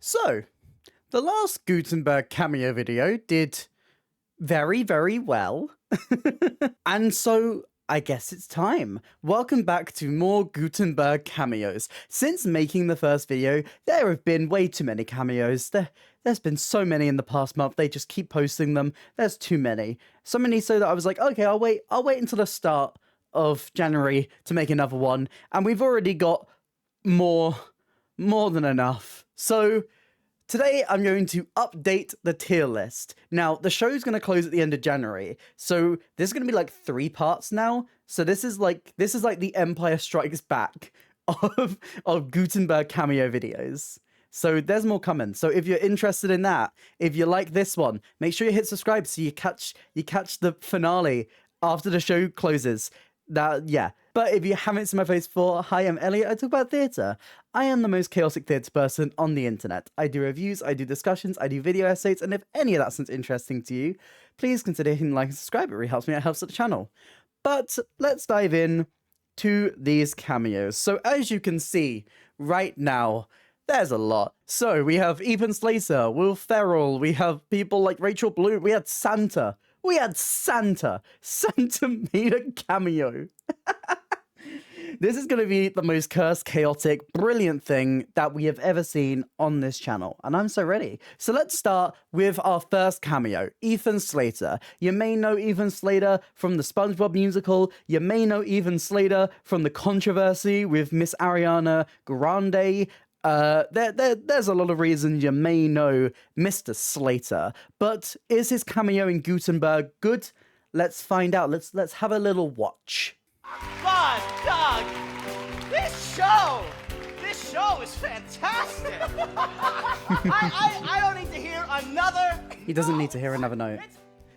So, the last Gutenberg cameo video did very, very well. And so, I guess it's time. Welcome back to more Gutenberg cameos. Since making the first video, there have been way too many cameos. There's been so many in the past month, they just keep posting them. There's too many. So many so that I was like, okay, I'll wait until the start of January to make another one. And we've already got more than enough. So today I'm going to update the tier list. Now, the show's going to close at the end of January, so there's going to be like 3 parts now. So this is like the Empire Strikes Back of Gutenberg cameo videos. So there's more coming. So if you're interested in that, if you like this one, make sure you hit subscribe so you catch the finale after the show closes. Yeah. But if you haven't seen my face before, hi, I'm Elliot. I talk about theatre. I am the most chaotic theatre person on the internet. I do reviews, I do discussions, I do video essays, and if any of that sounds interesting to you, please consider hitting like and subscribe. It really helps me, it helps the channel. But let's dive in to these cameos. So as you can see right now, there's a lot. So we have Ethan Slater, Will Ferrell, we have people like Rachel Bloom, we had Santa. Santa made a cameo. This is going to be the most cursed, chaotic, brilliant thing that we have ever seen on this channel, and I'm so ready. So let's start with our first cameo, Ethan Slater. You may know Ethan Slater from the SpongeBob musical. You may know Ethan Slater from the controversy with Miss Ariana Grande. There's a lot of reasons you may know Mr. Slater, but is his cameo in Gutenberg good? Let's find out. Let's have a little watch. Fun, Doug! This show is fantastic! I don't need to hear another... He doesn't need to hear another note.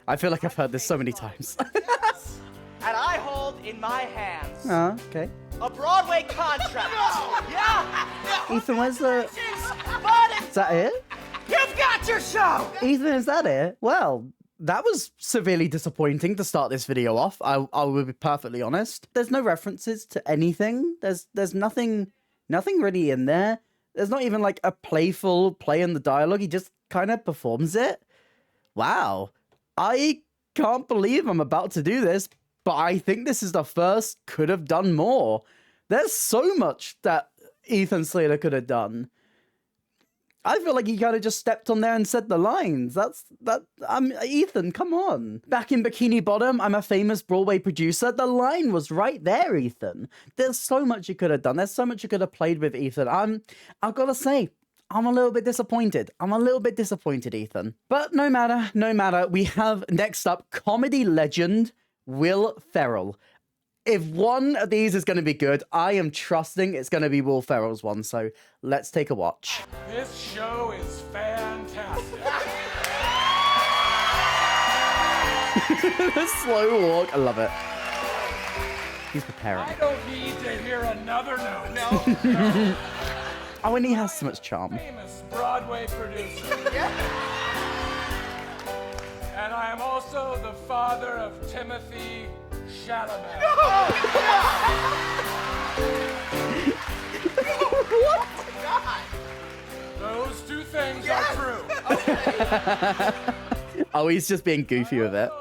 I feel like I've heard this so many times. Yes! And I hold in my hands... Oh, okay. A Broadway contract! No! Yeah! Ethan, where's the... But Is that it? you've got your show! Ethan, is that it? Well, that was severely disappointing to start this video off. I will be perfectly honest. There's no references to anything. There's nothing really in there. There's not even like a playful play in the dialogue. He just kind of performs it. Wow. I can't believe I'm about to do this, but I think this is the first could have done more. There's so much that Ethan Slater could have done. I feel like he kind of just stepped on there and said the lines. Ethan, come on. Back in Bikini Bottom, I'm a famous Broadway producer. The line was right there, Ethan. There's so much you could have done. There's so much you could have played with, Ethan. I've got to say, I'm a little bit disappointed. Ethan. But no matter. We have next up comedy legend Will Ferrell. If one of these is going to be good, I am trusting it's going to be Will Ferrell's one, so let's take a watch. This show is fantastic. The slow walk, I love it. He's preparing. I don't need to hear another note. No. Oh, and he has so much charm. Famous Broadway producer. And I am also the father of Timothy Chalamet. What? God. Those two things are true. Oh, he's just being goofy with it.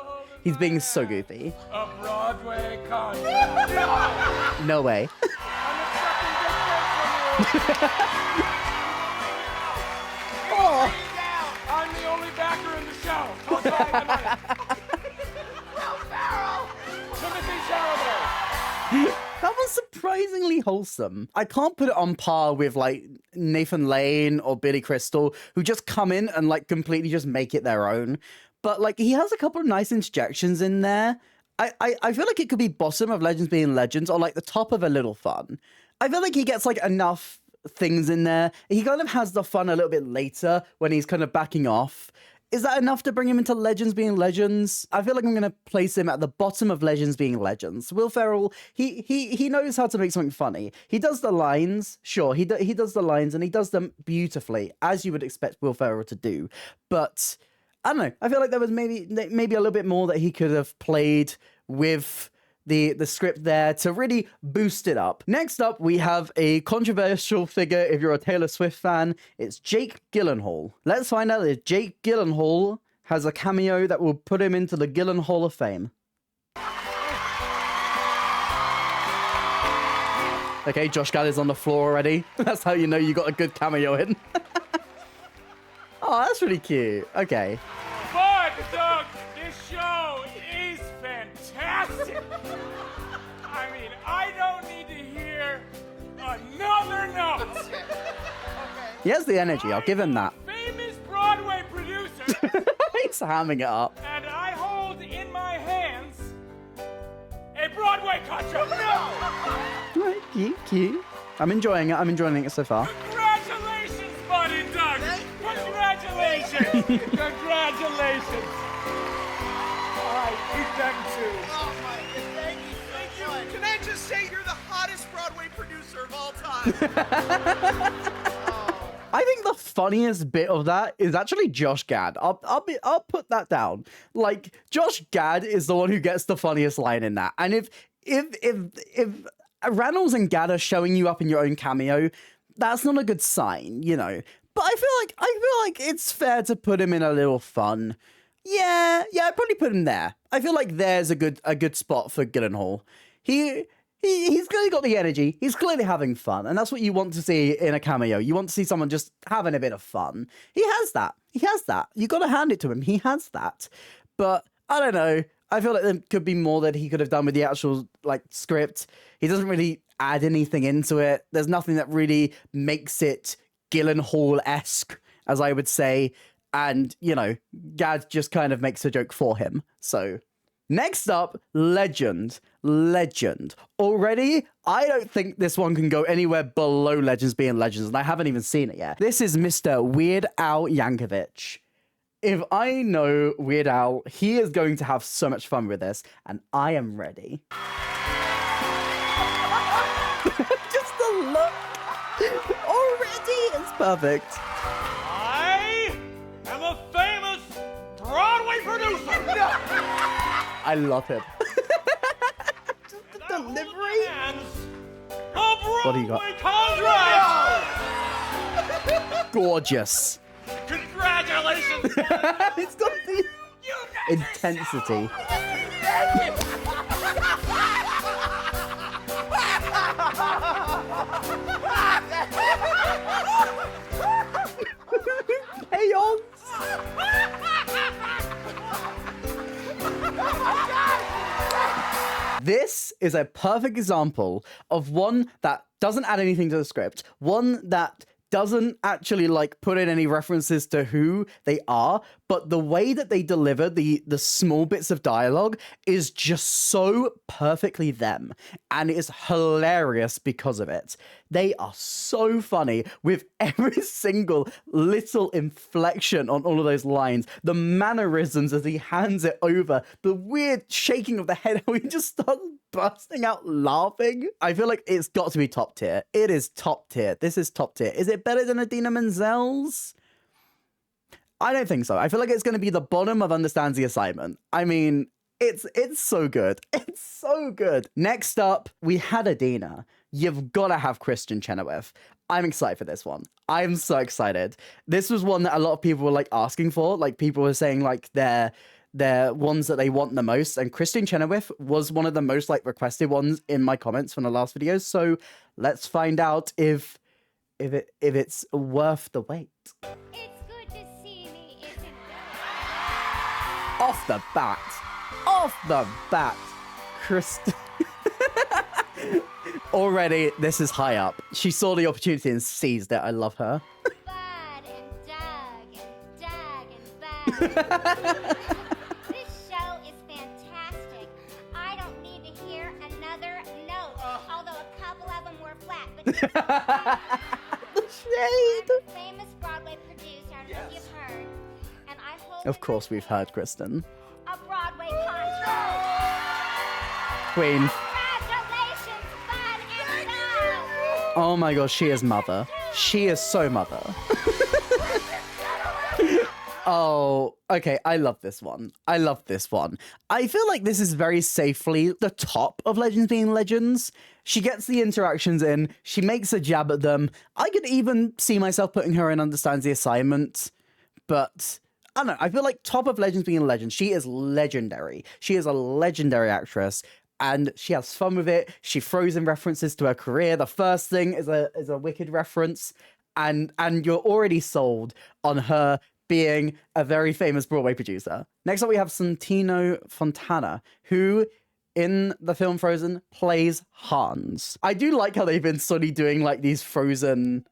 He's being so goofy. A Broadway contract. No way. I'm accepting big Oh. I'm the only backer in the show. I'll tell you the money. Will Ferrell! Timothy Chalamet. That was surprisingly wholesome. I can't put it on par with like Nathan Lane or Billy Crystal, who just come in and like completely just make it their own. But like he has a couple of nice interjections in there. I feel like it could be bottom of Legends Being Legends or like the top of A Little Fun. I feel like he gets like enough things in there. He kind of has the fun a little bit later when he's kind of backing off. Is that enough to bring him into Legends Being Legends? I feel like I'm going to place him at the bottom of Legends Being Legends. Will Ferrell, he knows how to make something funny. He does the lines, sure, he does the lines, and he does them beautifully, as you would expect Will Ferrell to do. But, I don't know, I feel like there was maybe a little bit more that he could have played with the script there to really boost it up. Next up, we have a controversial figure if you're a Taylor Swift fan. It's Jake Gyllenhaal. Let's find out if Jake Gyllenhaal has a cameo that will put him into the Gyllenhaal Hall of Fame. Okay, Josh Gad is on the floor already. That's how you know you got a good cameo in. Oh, that's really cute. Okay. But, Doug, this show is fantastic. I mean, I don't need to hear another note. He has the energy. I'll give him that. Famous Broadway producer. He's hamming it up. And I hold in my hands a Broadway contract. No! Right, cute. I'm enjoying it so far. Congratulations, buddy Doug. Congratulations. Congratulations. All right, eat them too. Oh my God, thank you. Can I just say you're the hottest Broadway producer of all time? I think the funniest bit of that is actually Josh Gad. I'll put that down. Like, Josh Gad is the one who gets the funniest line in that. And if Rannels and Gad are showing you up in your own cameo, that's not a good sign, you know. But I feel like it's fair to put him in a little fun. Yeah, I'd probably put him there. I feel like there's a good spot for Gyllenhaal. He's clearly got the energy. He's clearly having fun. And that's what you want to see in a cameo. You want to see someone just having a bit of fun. He has that. You got to hand it to him. He has that. But I don't know. I feel like there could be more that he could have done with the actual like script. He doesn't really add anything into it. There's nothing that really makes it Gyllenhaal-esque, as I would say. And, you know, Gad just kind of makes a joke for him. So... Next up, Legend. Already, I don't think this one can go anywhere below Legends being Legends, and I haven't even seen it yet. This is Mr. Weird Al Yankovic. If I know Weird Al, he is going to have so much fun with this, and I am ready. Just the look. Already, it's perfect. I am a famous Broadway producer. I love him. Just the delivery. What do you got? Contract. Gorgeous. Congratulations. It's got the intensity. Chaos. This is a perfect example of one that doesn't add anything to the script, one that doesn't actually like put in any references to who they are, but the way that they deliver the small bits of dialogue is just so perfectly them, and it is hilarious because of it. They are so funny with every single little inflection on all of those lines, the mannerisms as he hands it over, the weird shaking of the head, how he just starts bursting out laughing. I feel like it's got to be top tier. It is top tier. This is top tier. Is it better than Idina Menzel's? I don't think so. I feel like it's going to be the bottom of Understands the Assignment. I mean, it's so good. It's so good. Next up, we had Idina. You've got to have Kristin Chenoweth. I'm excited for this one. I'm so excited. This was one that a lot of people were like asking for. Like people were saying like they're ones that they want the most. And Kristin Chenoweth was one of the most like requested ones in my comments from the last videos. So let's find out if it's worth the wait. It's good to see me, isn't it? Off the bat, Kristin. Already, this is high up. She saw the opportunity and seized it. I love her. Bud and Doug and Beth. This show is fantastic. I don't need to hear another note, although a couple of them were flat. But The shade. I'm a famous Broadway producer, I know you've heard. And I hope Of course, we've heard Kristin. a Broadway contract. Queen. Congratulations, Bud and Doug. Oh my gosh, she is mother. She is so mother. Oh, okay. I love this one. I love this one. I feel like this is very safely the top of Legends being Legends. She gets the interactions in. She makes a jab at them. I could even see myself putting her in Understands the Assignment. But I don't know. I feel like top of Legends being Legends. She is legendary. She is a legendary actress. And she has fun with it. She throws in references to her career. The first thing is a Wicked reference. And you're already sold on her being a very famous Broadway producer. Next up, we have Santino Fontana, who in the film Frozen plays Hans. I do like how they've been sort of doing like these Frozen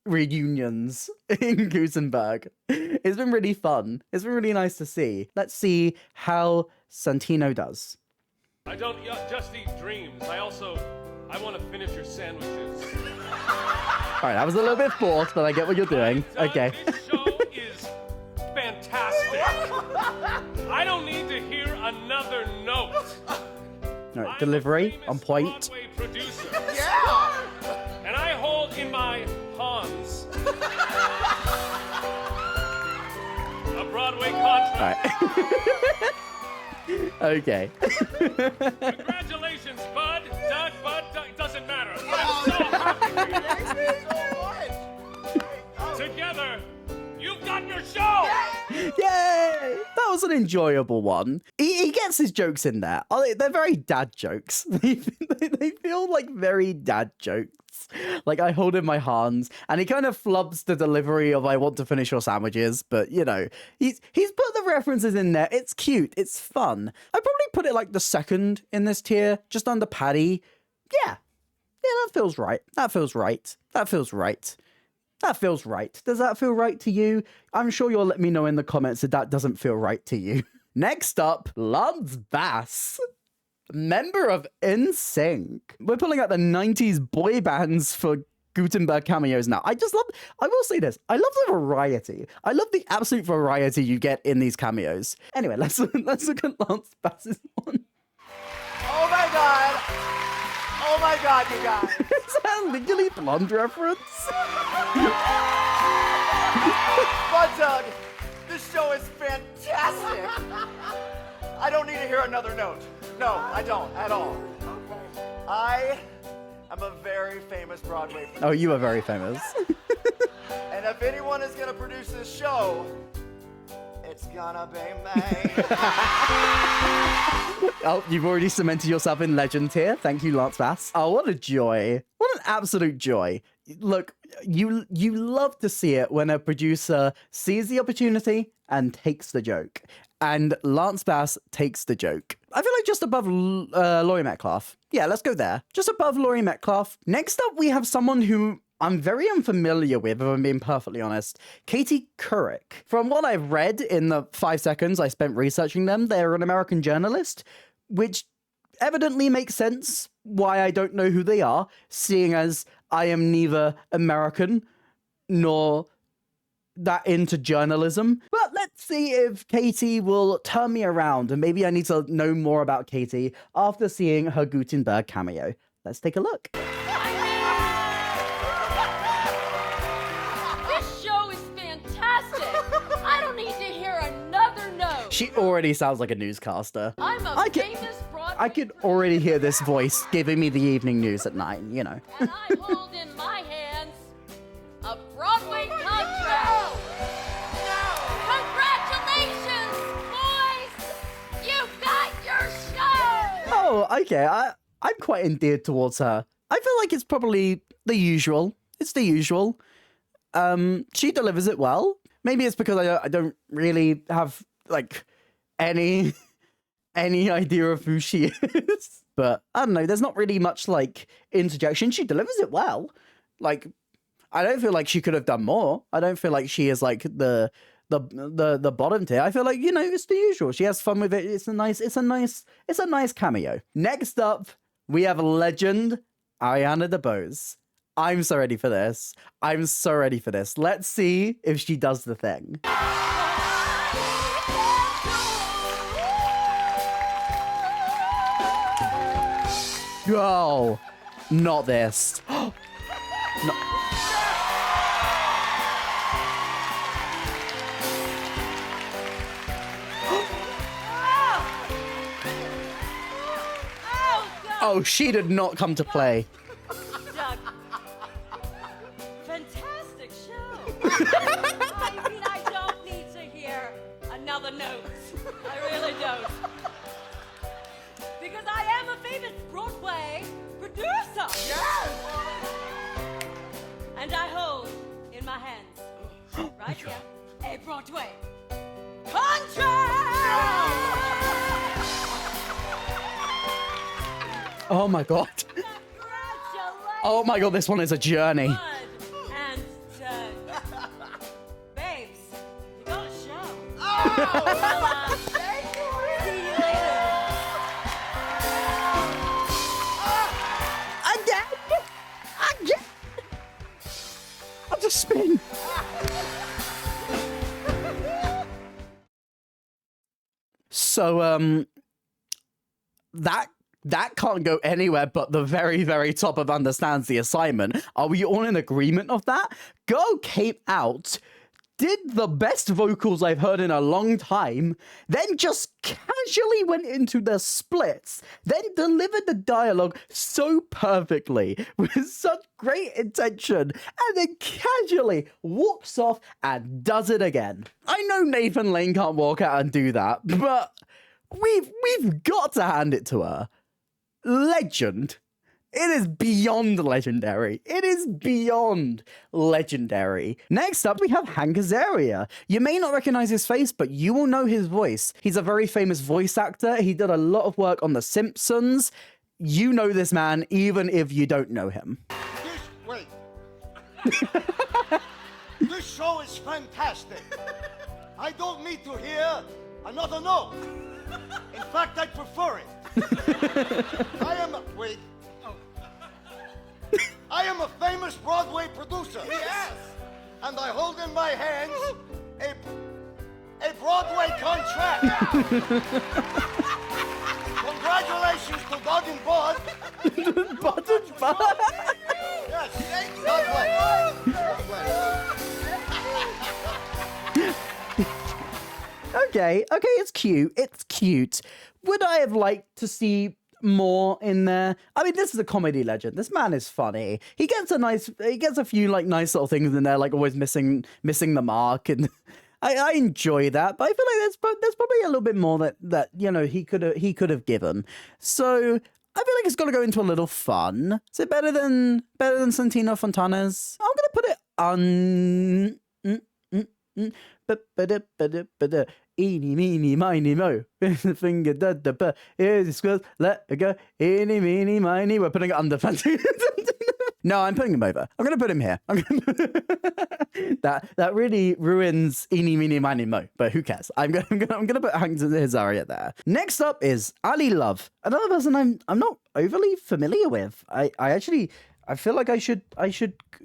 reunions in Gutenberg. It's been really fun. It's been really nice to see. Let's see how Santino does. I don't just eat dreams. I want to finish your sandwiches. All right, that was a little bit forced, but I get what you're doing. Okay. This show is fantastic. I don't need to hear another note. All right, delivery on point. Broadway producer. Yeah! And I hold in my Hans a Broadway contract. All right. Okay. Congratulations, Bud. Doug, it doesn't matter. I'm so happy for you. Together, you've got your show! Yay! That was an enjoyable one. He gets his jokes in there. They're very dad jokes. They feel like very dad jokes. Like, I hold in my hands, and he kind of flubs the delivery of I want to finish your sandwiches, but, you know, he's put the references in there. It's cute. It's fun. I'd probably put it like the second in this tier, just under Paddy. Yeah, that feels right. That feels right. That feels right. That feels right. Does that feel right to you? I'm sure you'll let me know in the comments if that doesn't feel right to you. Next up, Lance Bass, member of NSYNC. We're pulling out the 90s boy bands for Gutenberg cameos now. I will say this, I love the variety. I love the absolute variety you get in these cameos. Anyway, let's look at Lance Bass's one. Oh my god! Oh my god, you guys! Is that a Legally Blonde reference? But Doug, this show is fantastic! I don't need to hear another note. No, I don't at all. I am a very famous Broadway producer. Oh, you are very famous. And if anyone is going to produce this show, it's gonna be me. Oh, you've already cemented yourself in legend here. Thank you, Lance Bass. Oh, what a joy. What an absolute joy. Look, you love to see it when a producer sees the opportunity and takes the joke. And Lance Bass takes the joke. I feel like just above Laurie Metcalf. Yeah, let's go there. Just above Laurie Metcalf. Next up, we have someone who I'm very unfamiliar with, if I'm being perfectly honest. Katie Couric. From what I've read in the 5 seconds I spent researching them, they're an American journalist, which evidently makes sense why I don't know who they are, seeing as I am neither American nor that into journalism. But let's see if Katie will turn me around, and maybe I need to know more about Katie after seeing her Gutenberg cameo. Let's take a look. This show is fantastic. I don't need to hear another note. She already sounds like a newscaster. I'm a famous Broadway I could already hear this voice giving me the evening news at 9, you know. and I hold in my hands a Broadway contract. Congratulations, boys! You got your show! Oh, okay. I'm quite endeared towards her. I feel like it's probably the usual. It's the usual. She delivers it well. Maybe it's because I don't really have, like, any idea of who she is. But, I don't know, there's not really much, like, interjection. She delivers it well. Like, I don't feel like she could have done more. I don't feel like she is, like, the bottom tier. I feel like, you know, it's the usual. She has fun with it. It's a nice cameo. Next up, we have legend Ariana DeBose. I'm so ready for this. I'm so ready for this. Let's see if she does the thing. Oh, not this. No. Oh, she did not come to play. Doug, fantastic show. I mean, I don't need to hear another note. I really don't. Because I am a famous Broadway producer. Yes! And I hold in my hands, right here, a Broadway contract. Oh my god. Congratulations. Oh my god, this one is a journey. Bud and babes, you got a show. Well, see you later. Again. I'll just spin. So, that can't go anywhere but the very, very top of understands the assignment. Are we all in agreement of that? Girl came out, did the best vocals I've heard in a long time, then just casually went into the splits, then delivered the dialogue so perfectly with such great intention, and then casually walks off and does it again. I know Nathan Lane can't walk out and do that, but we've got to hand it to her. Legend. It is beyond legendary. It is beyond legendary. Next up, we have Hank Azaria. You may not recognize his face, but you will know his voice. He's a very famous voice actor. He did a lot of work on The Simpsons. You know this man, even if you don't know him. Wait. This show is fantastic. I don't need to hear another note. In fact, I prefer it. I am a famous Broadway producer. Yes! And I hold in my hands a Broadway contract. Congratulations to Doug and Bud. Bud and Bud. Yes, God bless. God bless. Okay, it's cute. It's cute. Would I have liked to see more in there? I mean, this is a comedy legend. This man is funny. He gets a few like nice little things in there, like always missing the mark, and I enjoy that. But I feel like there's probably a little bit more that you know he could have given. So I feel like it's got to go into a little fun. Is it better than Santino Fontana's? I'm gonna put it on. Eeny, meeny, miny, mo. Finger, da, here's the squirrel, let it go. Eeny, meeny, miny. We're putting it under. No, I'm putting him over. I'm going to put him here. That really ruins Eeny, meeny, miny, mo. But who cares? I'm going to put Hank Azaria there. Next up is Ali Love, another person I'm not overly familiar with. I feel like I should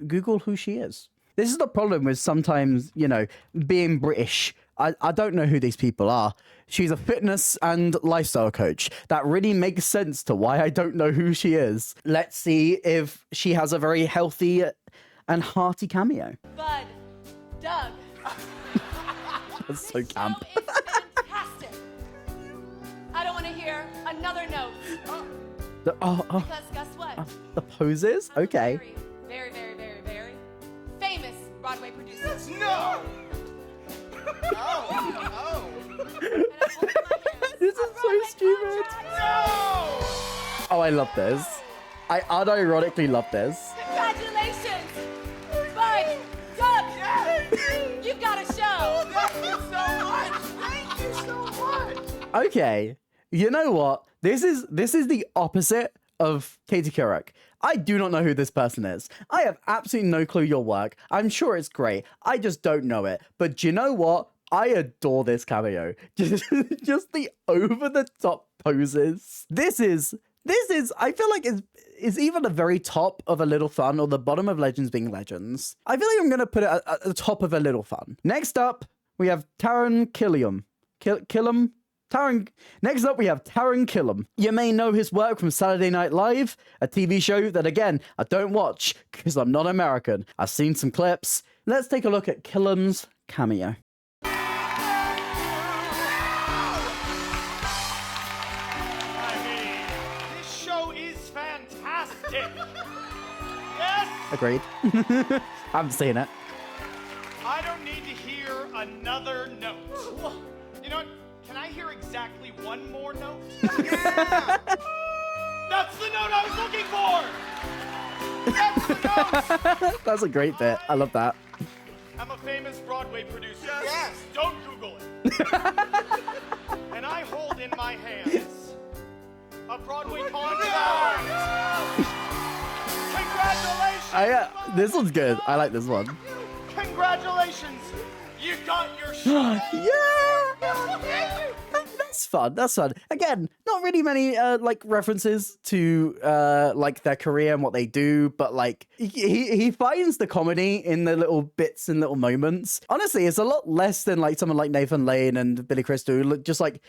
Google who she is. This is the problem with sometimes, you know, being British. I don't know who these people are. She's a fitness and lifestyle coach. That really makes sense to why I don't know who she is. Let's see if she has a very healthy and hearty cameo. Bud, Doug. That's so camp. Show is fantastic. I don't want to hear another note. Because guess what? The poses? I'm a Okay. very, very, very, very, very famous Broadway producer. No! And I hold in my hands This is a so Broadway stupid. contract. Oh, I love this. I unironically love this. Congratulations, Bud, Doug. You've got a show. Thank you so much! Thank you so much! Okay. You know what? This is the opposite of Katie Couric. I do not know who this person is. I have absolutely no clue your work. I'm sure it's great. I just don't know it. But do you know what? I adore this cameo. Just the over-the-top poses. This is I feel like is either the very top of A Little Fun or the bottom of Legends being Legends. I feel like I'm going to put it at the top of A Little Fun. Next up, we have Taron Killam. Next up, we have Taron Killam. You may know his work from Saturday Night Live, a TV show that, again, I don't watch because I'm not American. I've seen some clips. Let's take a look at Killam's cameo. I mean, this show is Agreed. I haven't seen it. I don't need to hear another note. You know what? Can I hear exactly one more note? Yeah! That's the note I was looking for! That's the note! That's a great bit. I love that. I'm a famous Broadway producer. Yes. Don't Google it. And I hold in my hands a Broadway contract. Congratulations! This one's good. I like this one. Congratulations! You got your shot. Yeah! That's fun. That's fun. Again, not really many like references to like their career and what they do, but like he finds the comedy in the little bits and little moments. Honestly, it's a lot less than like someone like Nathan Lane and Billy Crystal, just like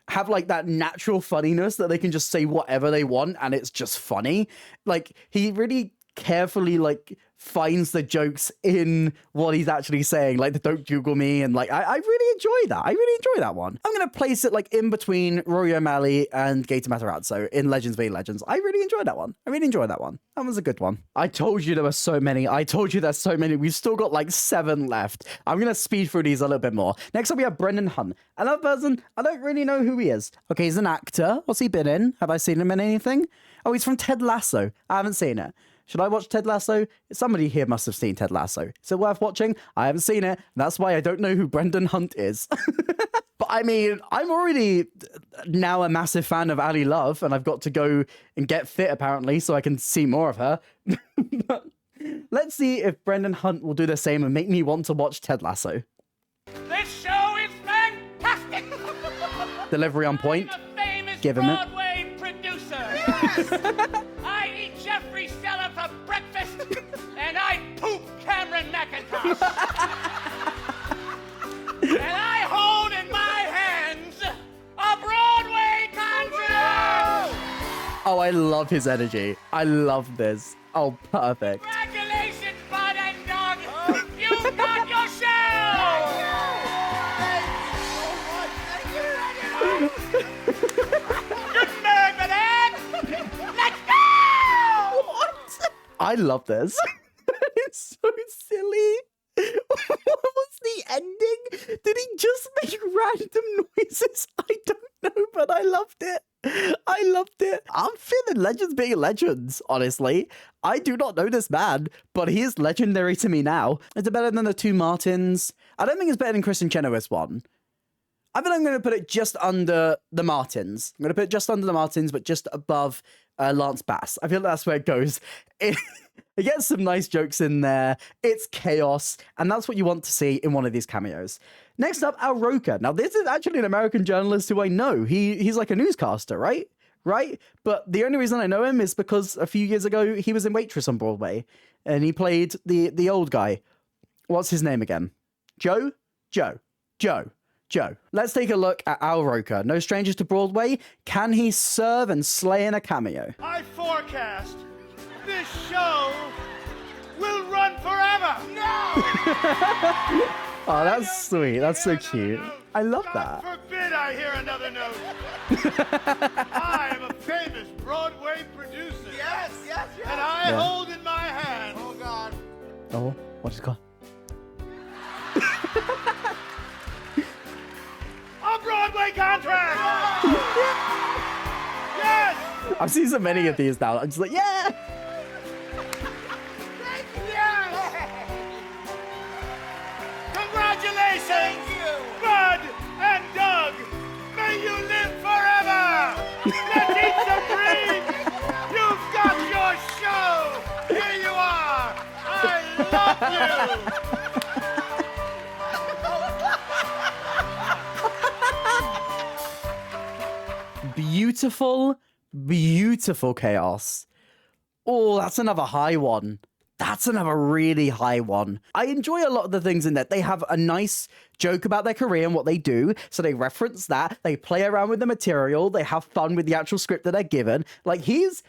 have like that natural funniness that they can just say whatever they want and it's just funny. Like he really carefully like finds the jokes in what he's actually saying, like the "Don't Google me," and like I really enjoy that. I really enjoy that one. I'm gonna place it like in between Rory O'Malley and Gator Matarazzo in Legends v Legends. I really enjoyed that one. I really enjoyed that one. That was a good one. I told you there were so many. I told you there's so many. We've still got like 7 left. I'm gonna speed through these a little bit more. Next up we have Brendan Hunt. Another person, I don't really know who he is. Okay, he's an actor. What's he been in? Have I seen him in anything? Oh, he's from Ted Lasso. I haven't seen it. Should I watch Ted Lasso? Somebody here must have seen Ted Lasso. Is it worth watching? I haven't seen it. That's why I don't know who Brendan Hunt is. But I mean, I'm already now a massive fan of Ali Love, and I've got to go and get fit apparently so I can see more of her. But let's see if Brendan Hunt will do the same and make me want to watch Ted Lasso. This show is fantastic! Delivery on point. I'm a famous Give him it. Broadway producer. Yes! I eat Jeffrey Stella for breakfast, and I poop Cameron McIntosh. And I hold in my hands a Broadway contract. Oh, I love his energy. I love this. Oh, perfect. Congratulations, Bud and Dog. You got your show. Gutenberg the Let's go! What? I love this. It's so silly. What was the ending? Did he just make random noises? I don't know, but I loved it. I loved it. I'm feeling Legends being legends, honestly. I do not know this man, but he is legendary to me now. Is it better than the 2 Martins? I don't think it's better than Kristin Chenoweth's one. I think I'm going to put it just under the Martins. I'm going to put it just under the Martins, but just above Lance Bass. I feel that's where it goes. It gets some nice jokes in there. It's chaos, and that's what you want to see in one of these cameos. Next up, Al Roker. Now, this is actually an American journalist who I know. He's like a newscaster, right? But the only reason I know him is because a few years ago, he was in Waitress on Broadway, and he played the old guy. What's his name again? Joe. Let's take a look at Al Roker. No strangers to Broadway. Can he serve and slay in a cameo? I forecast this show will run forever. No! Oh, that's sweet. That's so cute. I love that. God forbid I hear another note. I am a famous Broadway producer. Yes. And I hold in my hand. Oh, God. Oh, what is it called? A Broadway contract! Yes! I've seen so many of these now. I'm just like, yeah! Congratulations, Bud and Doug! May you live forever! Let's eat some dreams! You've got your show! Here you are! I love you! Beautiful chaos. Oh, that's another high one. That's another really high one. I enjoy a lot of the things in that. They have a nice joke about their career and what they do. So they reference that. They play around with the material. They have fun with the actual script that they're given. Like he's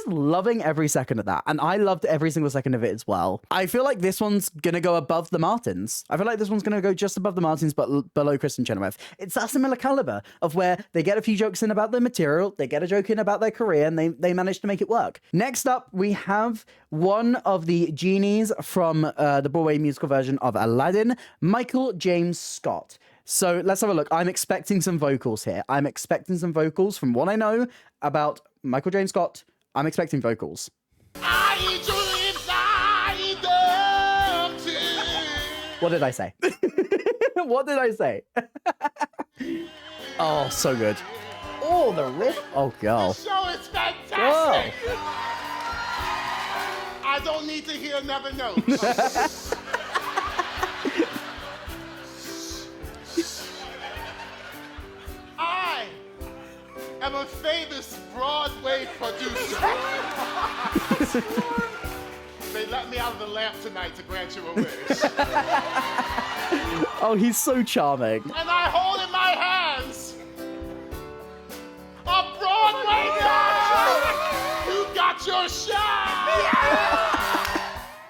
loving every second of that. And I loved every single second of it as well. I feel like this one's going to go above the Martins. I feel like this one's going to go just above the Martins, but below Kristin Chenoweth. It's that similar caliber of where they get a few jokes in about the material. They get a joke in about their career and they manage to make it work. Next up, we have one of the the genies from the Broadway musical version of Aladdin, Michael James Scott. So let's have a look. I'm expecting some vocals here. I'm expecting some vocals from what I know about Michael James Scott. I'm expecting vocals. What did I say? What did I say? Oh, so good. Oh, the riff. Oh, girl. The show is fantastic. Whoa. I don't need to hear another note. I am a famous Broadway producer. They let me out of the lamp tonight to grant you a wish. Oh, he's so charming. And I hold in my hands a Broadway dog! You got your shot!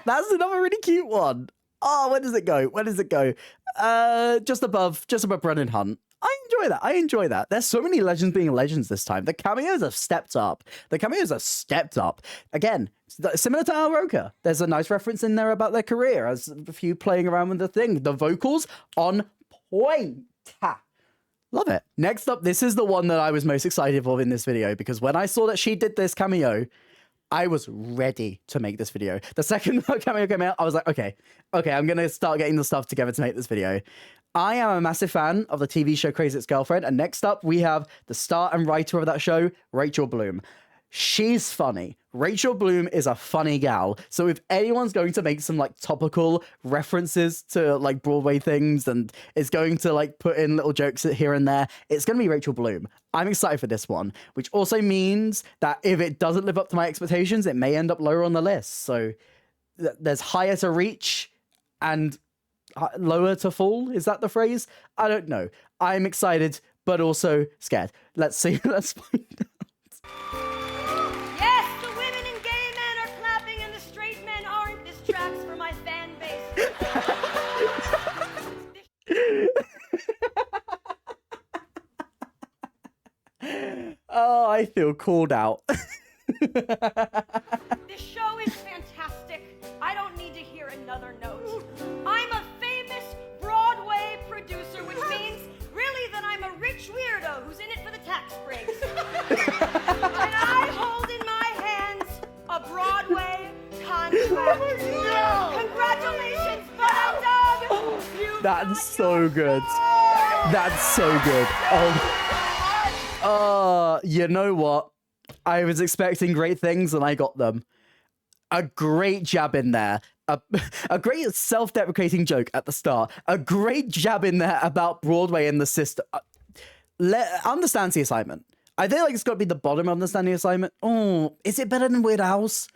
That's another really cute one. Oh, where does it go? Where does it go? Just above Brennan Hunt. I enjoy that. There's so many legends being legends this time. The cameos have stepped up. Again, similar to Al Roker. There's a nice reference in there about their career as a few playing around with the thing. The vocals on point. Ha. Love it. Next up, this is the one that I was most excited for in this video because when I saw that she did this cameo, I was ready to make this video. The second that cameo came out, I was like, okay, I'm going to start getting the stuff together to make this video. I am a massive fan of the TV show Crazy Ex-Girlfriend. And next up, we have the star and writer of that show, Rachel Bloom. She's funny. Rachel Bloom is a funny gal. So if anyone's going to make some like topical references to like Broadway things and is going to like put in little jokes here and there, it's going to be Rachel Bloom. I'm excited for this one, which also means that if it doesn't live up to my expectations, it may end up lower on the list. So there's higher to reach and lower to fall. Is that the phrase? I don't know. I'm excited, but also scared. Let's see. Let's find out. Yes, the women and gay men are clapping and the straight men aren't. This track's for my fan base. Oh, I feel called out. This show is fantastic. I don't need to hear another note. I'm a famous Broadway producer, which means really that I'm a rich weirdo who's in it for the tax breaks. And I hold in my hands a Broadway contract. Congratulations, Butter Dog! That's so good. That's so good. You know what? I was expecting great things and I got them. A great jab in there. A great self-deprecating joke at the start. A great jab in there about Broadway and the system. Understands the assignment. I feel like it's got to be the bottom of Understanding the Assignment. Oh, is it better than Weird Al's?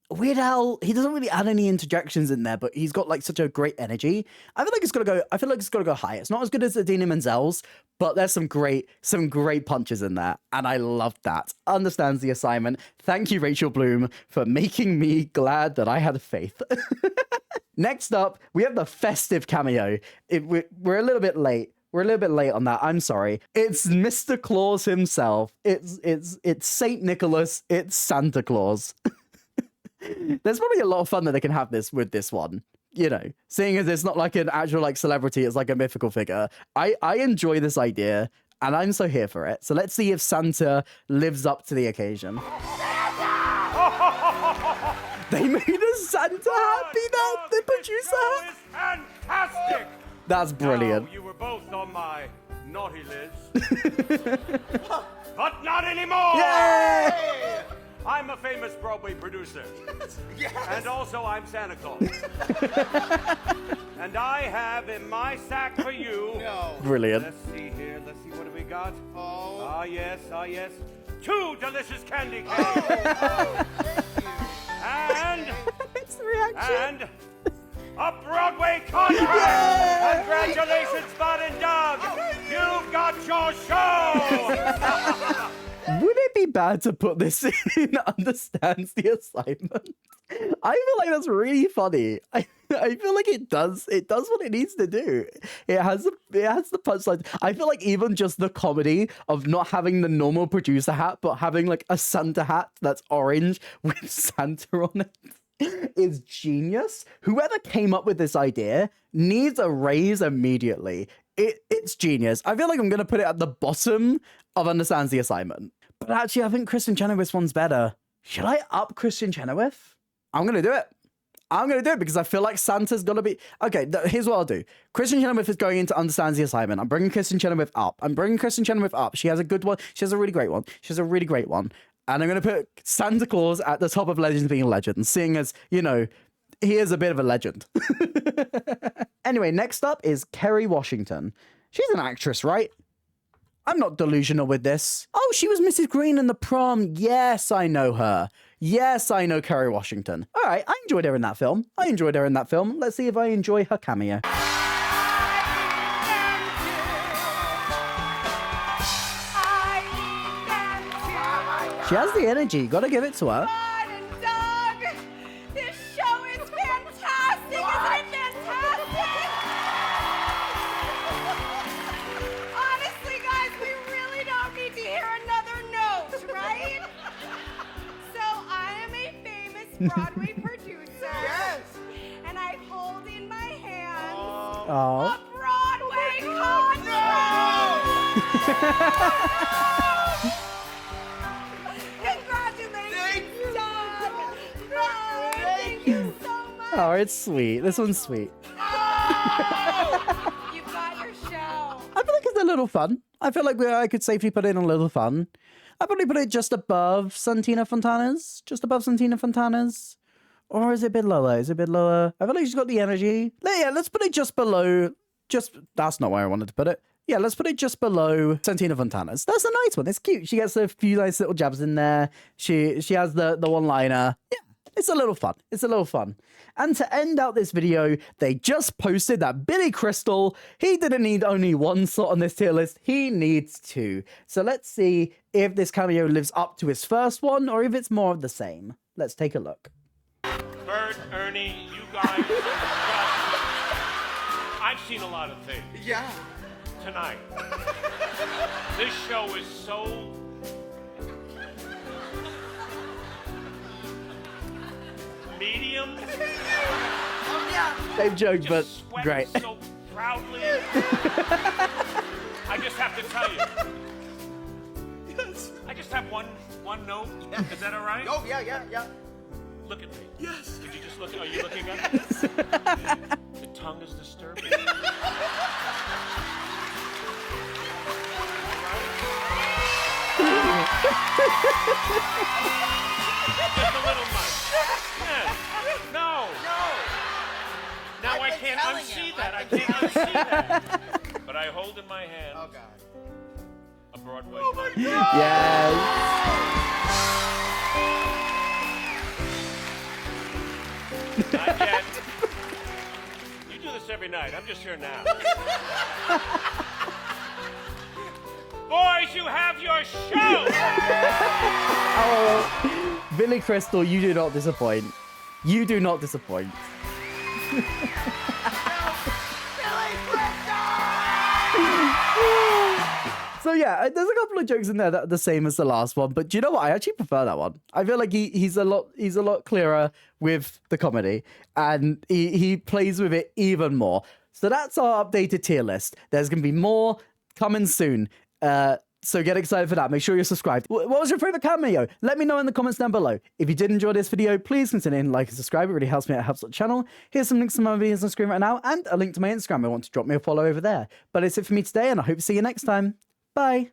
Weird Al, he doesn't really add any interjections in there, but he's got like such a great energy. I feel like it's gotta go high. It's not as good as Idina Menzel's, but there's some great punches in there, and I love that. Understands the assignment. Thank you, Rachel Bloom, for making me glad that I had faith. Next up, we have the festive cameo. We're a little bit late. We're a little bit late on that. I'm sorry. It's Mr. Claus himself. It's Saint Nicholas. It's Santa Claus. There's probably a lot of fun that they can have with this one. You know, seeing as it's not like an actual like celebrity, it's like a mythical figure. I enjoy this idea, and I'm so here for it. So let's see if Santa lives up to the occasion. They made a Santa happy now, the producer. Is fantastic. That's brilliant. Now, you were both on my naughty list, but not anymore. Yay! I'm a famous Broadway producer. Yes. And also I'm Santa Claus. And I have in my sack for you. No. Brilliant. Let's see here. Let's see, what do we got? Oh. Ah, yes. 2 delicious candy canes. Oh, thank you. And It's the reaction. and a Broadway contract. Congratulations, Bud and Doug. You've got your show. Would it be bad to put this in Understands the Assignment? I feel like that's really funny. I feel like it does what it needs to do. It has the punchline. I feel like even just the comedy of not having the normal producer hat, but having like a Santa hat that's orange with Santa on it. is genius. Whoever came up with this idea needs a raise immediately. It's genius. I feel like I'm going to put it at the bottom of understands the assignment. But actually, I think Kristin Chenoweth's one's better. Should I up Kristin Chenoweth? I'm going to do it. I'm going to do it because I feel like Santa's got to be... Okay, here's what I'll do. Kristin Chenoweth is going into understands the assignment. I'm bringing Kristin Chenoweth up. She has a good one. She has a really great one. And I'm going to put Santa Claus at the top of Legends being a legend, seeing as, you know, he is a bit of a legend. Anyway, next up is Kerry Washington. She's an actress, right? I'm not delusional with this. Oh, she was Mrs. Green in The Prom. Yes, I know her. Yes, I know Kerry Washington. All right, I enjoyed her in that film. Let's see if I enjoy her cameo. She has the energy. Gotta give it to her. Bud and Doug, this show is fantastic. Isn't it fantastic? Honestly, guys, we really don't need to hear another note, right? So I am a famous Broadway producer. Yes. And I hold in my hands Oh. a Broadway contract. Congratulations, Doug. Thank you so much. Oh, it's sweet. This one's sweet. You've got your show. I feel like it's a little fun. I feel like I could safely put in a little fun. I'd probably put it just above Santina Fontana's. Or is it a bit lower? I feel like she's got the energy. Yeah, let's put it just below. That's not where I wanted to put it. Yeah, let's put it just below Santina Fontana's. That's a nice one. It's cute. She gets a few nice little jabs in there. She has the one-liner. Yeah, it's a little fun. And to end out this video, they just posted that Billy Crystal, he didn't need only one slot on this tier list. He needs two. So let's see if this cameo lives up to his first one or if it's more of the same. Let's take a look. Bert, Ernie, you guys. I've seen a lot of things. Yeah. Tonight. This show is so medium. Oh, yeah. Same joke, but Just sweat great. so proudly. I just have to tell you. Yes. I just have one note. Yeah. Is that all right? Oh, yeah. Look at me. Yes. Did you just look? Are you looking at me? The tongue is disturbing. Just a little much. Yes. No. Now I can't unsee that. I can't unsee that. But I hold in my hand Oh, God. a Broadway. Oh, my God. Yes. Not yet. You do this every night. I'm just here now. Boys, you have your show! Oh, Billy Crystal, you do not disappoint. So yeah, there's a couple of jokes in there that are the same as the last one, but do you know what? I actually prefer that one. I feel like he's a lot clearer with the comedy, and he plays with it even more. So that's our updated tier list. There's gonna be more coming soon. So get excited for that. Make sure you're subscribed. What was your favorite cameo? Let me know in the comments down below. If you did enjoy this video, please consider hitting like and subscribe. It really helps me out. It helps the channel. Here's some links to my videos on screen right now and a link to my Instagram. I want to drop me a follow over there. But it's it for me today, and I hope to see you next time. Bye.